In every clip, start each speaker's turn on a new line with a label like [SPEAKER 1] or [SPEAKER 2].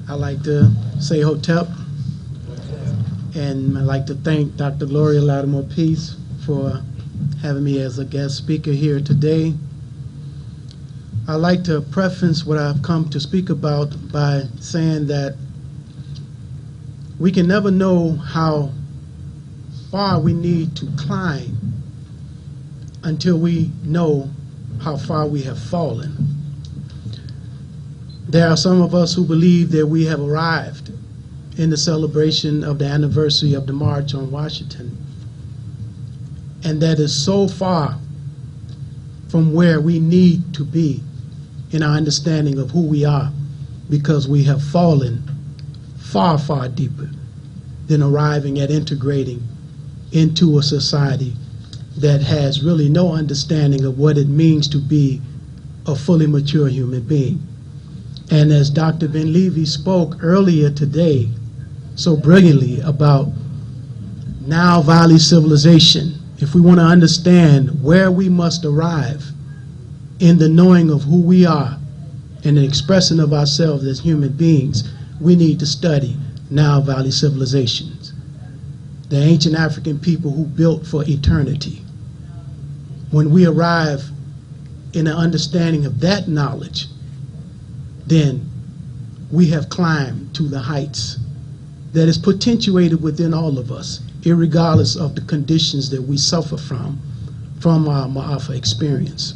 [SPEAKER 1] I like to say Hotep, and I'd like to thank Dr. Gloria Latimer Peace for having me as a guest speaker here today. I'd like to preface what I've come to speak about by saying that we can never know how far we need to climb until we know how far we have fallen. There are some of us who believe that we have arrived in the celebration of the anniversary of the March on Washington, and that is so far from where we need to be in our understanding of who we are, because we have fallen far, far deeper than arriving at integrating into a society that has really no understanding of what it means to be a fully mature human being. And as Dr. Ben Levy spoke earlier today so brilliantly about Now Valley civilization, if we want to understand where we must arrive in the knowing of who we are and the expressing of ourselves as human beings, we need to study Now Valley civilizations, the ancient African people who built for eternity. When we arrive in an understanding of that knowledge, then we have climbed to the heights that is potentiated within all of us, irregardless of the conditions that we suffer from our Ma'afa experience.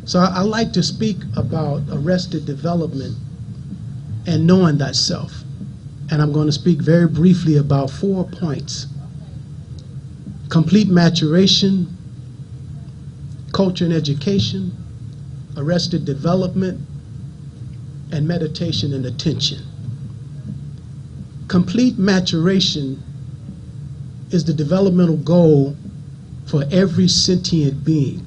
[SPEAKER 1] So I like to speak about arrested development and knowing thyself. And I'm going to speak very briefly about 4 points: complete maturation, culture and education, arrested development, and meditation and attention. Complete maturation is the developmental goal for every sentient being.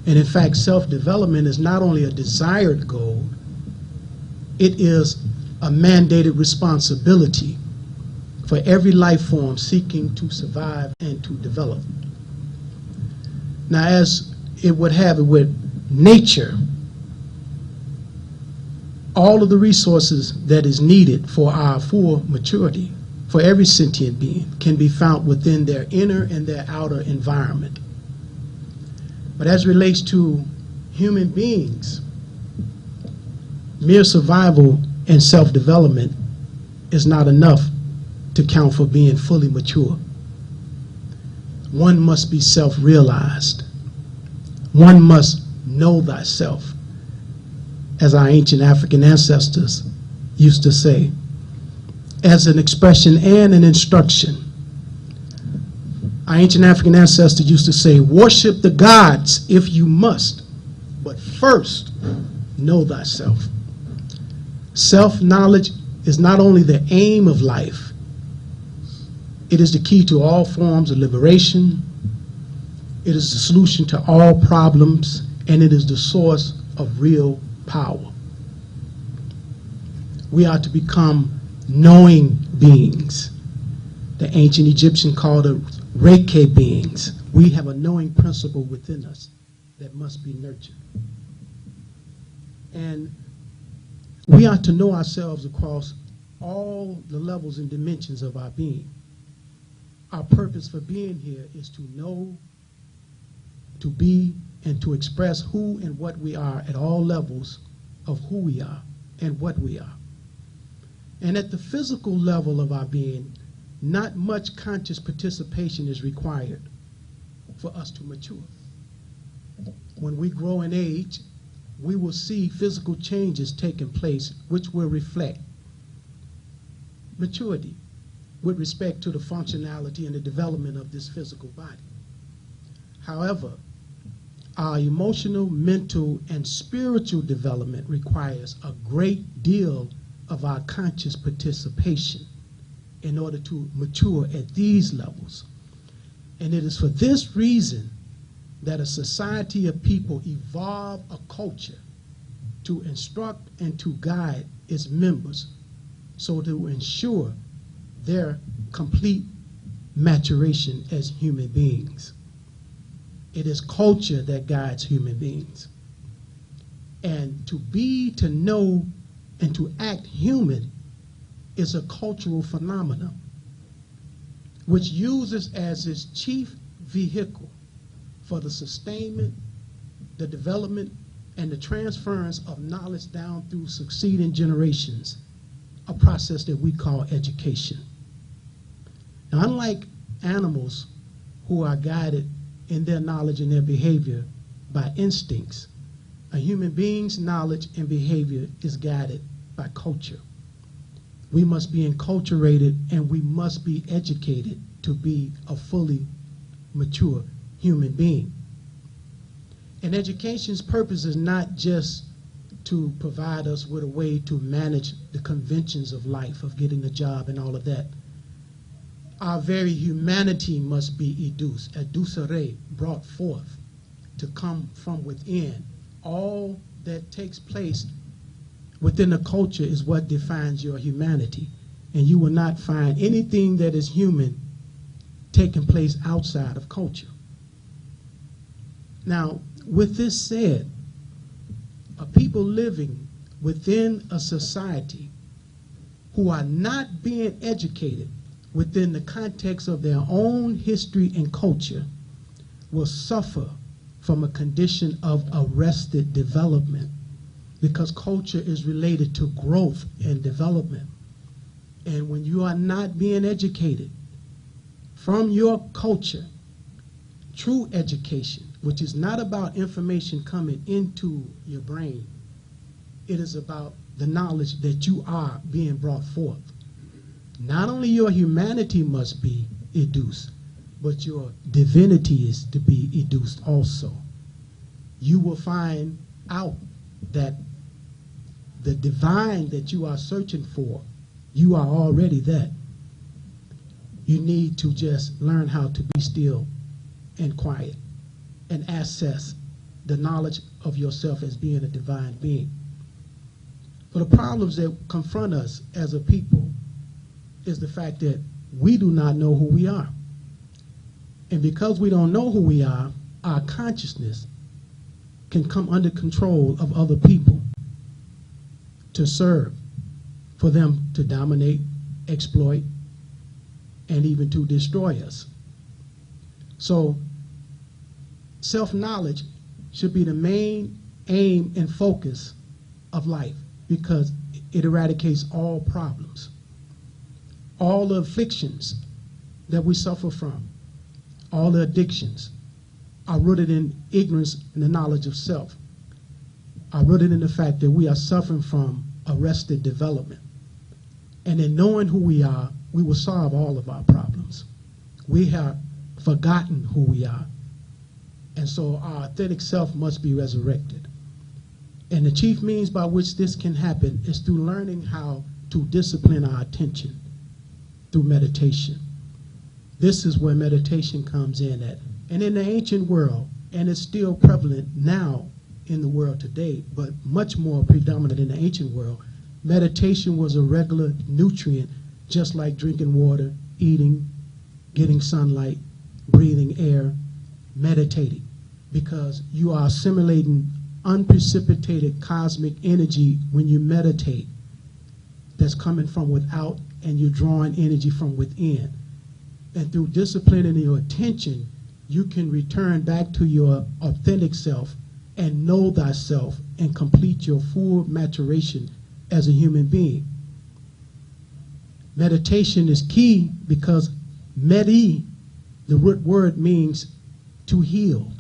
[SPEAKER 1] And in fact, self-development is not only a desired goal, it is a mandated responsibility for every life form seeking to survive and to develop. Now, as it would have it with nature, all of the resources that is needed for our full maturity, for every sentient being, can be found within their inner and their outer environment. But as it relates to human beings, mere survival and self-development is not enough to count for being fully mature. One must be self-realized. One must know thyself, as our ancient African ancestors used to say, as an expression and an instruction. Our ancient African ancestors used to say, worship the gods if you must, but first know thyself. Self-knowledge is not only the aim of life, it is the key to all forms of liberation, it is the solution to all problems, and it is the source of real power. We are to become knowing beings. The ancient Egyptian called it Reiki beings. We have a knowing principle within us that must be nurtured. And we are to know ourselves across all the levels and dimensions of our being. Our purpose for being here is to know, to be, and to express who and what we are at all levels of who we are and what we are. And at the physical level of our being, not much conscious participation is required for us to mature. When we grow in age, we will see physical changes taking place which will reflect maturity with respect to the functionality and the development of this physical body. However, our emotional, mental, and spiritual development requires a great deal of our conscious participation in order to mature at these levels. And it is for this reason that a society of people evolve a culture to instruct and to guide its members so to ensure their complete maturation as human beings. It is culture that guides human beings. And to be, to know, and to act human is a cultural phenomenon which uses as its chief vehicle for the sustainment, the development, and the transference of knowledge down through succeeding generations, a process that we call education. Now, unlike animals who are guided in their knowledge and their behavior by instincts, a human being's knowledge and behavior is guided by culture. We must be enculturated and we must be educated to be a fully mature human being. And education's purpose is not just to provide us with a way to manage the conventions of life, of getting a job and all of that. Our very humanity must be educere, brought forth, to come from within. All that takes place within a culture is what defines your humanity. And you will not find anything that is human taking place outside of culture. Now, with this said, a people living within a society who are not being educated within the context of their own history and culture will suffer from a condition of arrested development, because culture is related to growth and development. And when you are not being educated from your culture, true education, which is not about information coming into your brain, it is about the knowledge that you are being brought forth. Not only your humanity must be educed, but your divinity is to be educed also. You will find out that the divine that you are searching for, you are already that. You need to just learn how to be still and quiet and access the knowledge of yourself as being a divine being. But the problems that confront us as a people is the fact that we do not know who we are. And because we don't know who we are, our consciousness can come under control of other people to serve, for them to dominate, exploit, and even to destroy us. So self-knowledge should be the main aim and focus of life, because it eradicates all problems. All the afflictions that we suffer from, all the addictions, are rooted in ignorance and the knowledge of self, are rooted in the fact that we are suffering from arrested development. And in knowing who we are, we will solve all of our problems. We have forgotten who we are. And so our authentic self must be resurrected. And the chief means by which this can happen is through learning how to discipline our attention through meditation. This is where meditation comes in at. And in the ancient world, and it's still prevalent now in the world today, but much more predominant in the ancient world, meditation was a regular nutrient, just like drinking water, eating, getting sunlight, breathing air, meditating, because you are assimilating unprecipitated cosmic energy when you meditate that's coming from without, and you're drawing energy from within. And through disciplining your attention, you can return back to your authentic self and know thyself and complete your full maturation as a human being. Meditation is key because medi, the root word, means to heal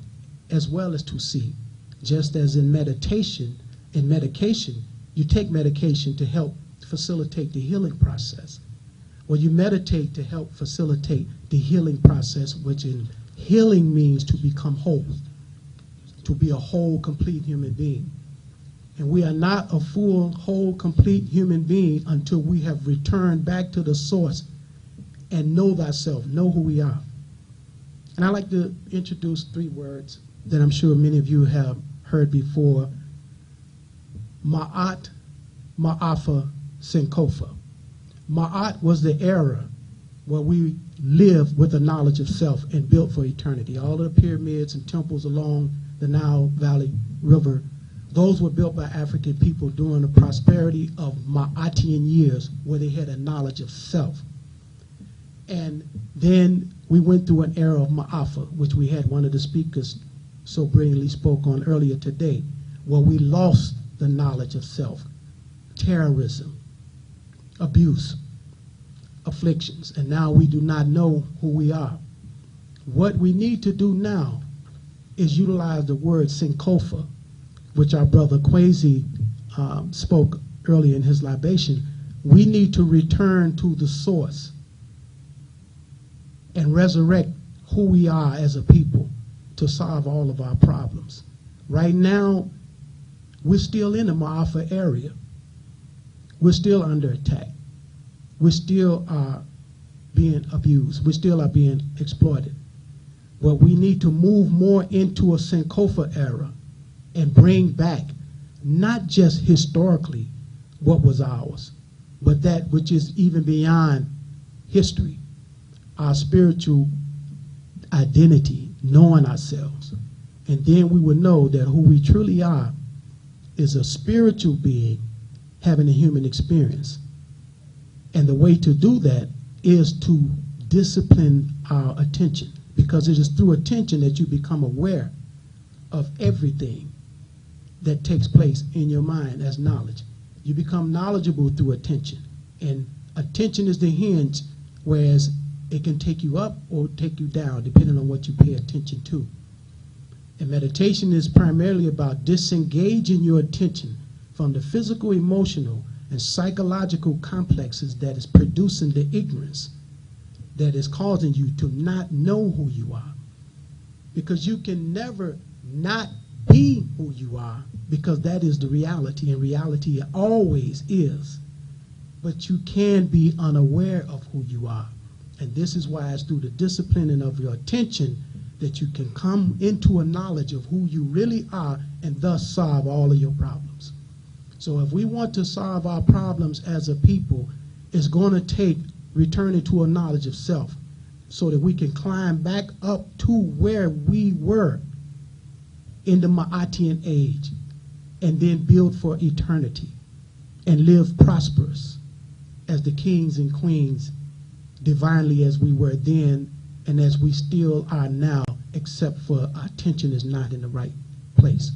[SPEAKER 1] as well as to see. Just as in meditation, in medication, you take medication to help facilitate the healing process. Well, you meditate to help facilitate the healing process, which in healing means to become whole, to be a whole, complete human being. And we are not a full, whole, complete human being until we have returned back to the source and know thyself, know who we are. And I like to introduce 3 words that I'm sure many of you have heard before. Ma'at, Ma'afa, Sankofa. Ma'at was the era where we lived with a knowledge of self and built for eternity. All of the pyramids and temples along the Nile Valley River Those were built by African people during the prosperity of Ma'atian years, where they had a knowledge of self. And then we went through an era of Ma'afa, which we had one of the speakers so brilliantly spoke on earlier today, where we lost the knowledge of self, terrorism, abuse, afflictions, and now we do not know who we are. What we need to do now is utilize the word Sankofa, which our brother Kwesi spoke earlier in his libation. We need to return to the source and resurrect who we are as a people to solve all of our problems. Right now, we're still in the Ma'afa area. We're still under attack. We still are being abused. We still are being exploited. But we need to move more into a Sankofa era and bring back not just historically what was ours, but that which is even beyond history, our spiritual identity, knowing ourselves. And then we will know that who we truly are is a spiritual being having a human experience. And the way to do that is to discipline our attention, because it is through attention that you become aware of everything that takes place in your mind as knowledge. You become knowledgeable through attention. And attention is the hinge, whereas it can take you up or take you down, depending on what you pay attention to. And meditation is primarily about disengaging your attention from the physical, emotional, and psychological complexes that is producing the ignorance that is causing you to not know who you are. Because you can never not be who you are, because that is the reality, and reality always is. But you can be unaware of who you are. And this is why it's through the disciplining of your attention that you can come into a knowledge of who you really are and thus solve all of your problems. So if we want to solve our problems as a people, it's going to take returning to a knowledge of self so that we can climb back up to where we were in the Ma'atian age and then build for eternity and live prosperous as the kings and queens, divinely as we were then and as we still are now, except for our attention is not in the right place.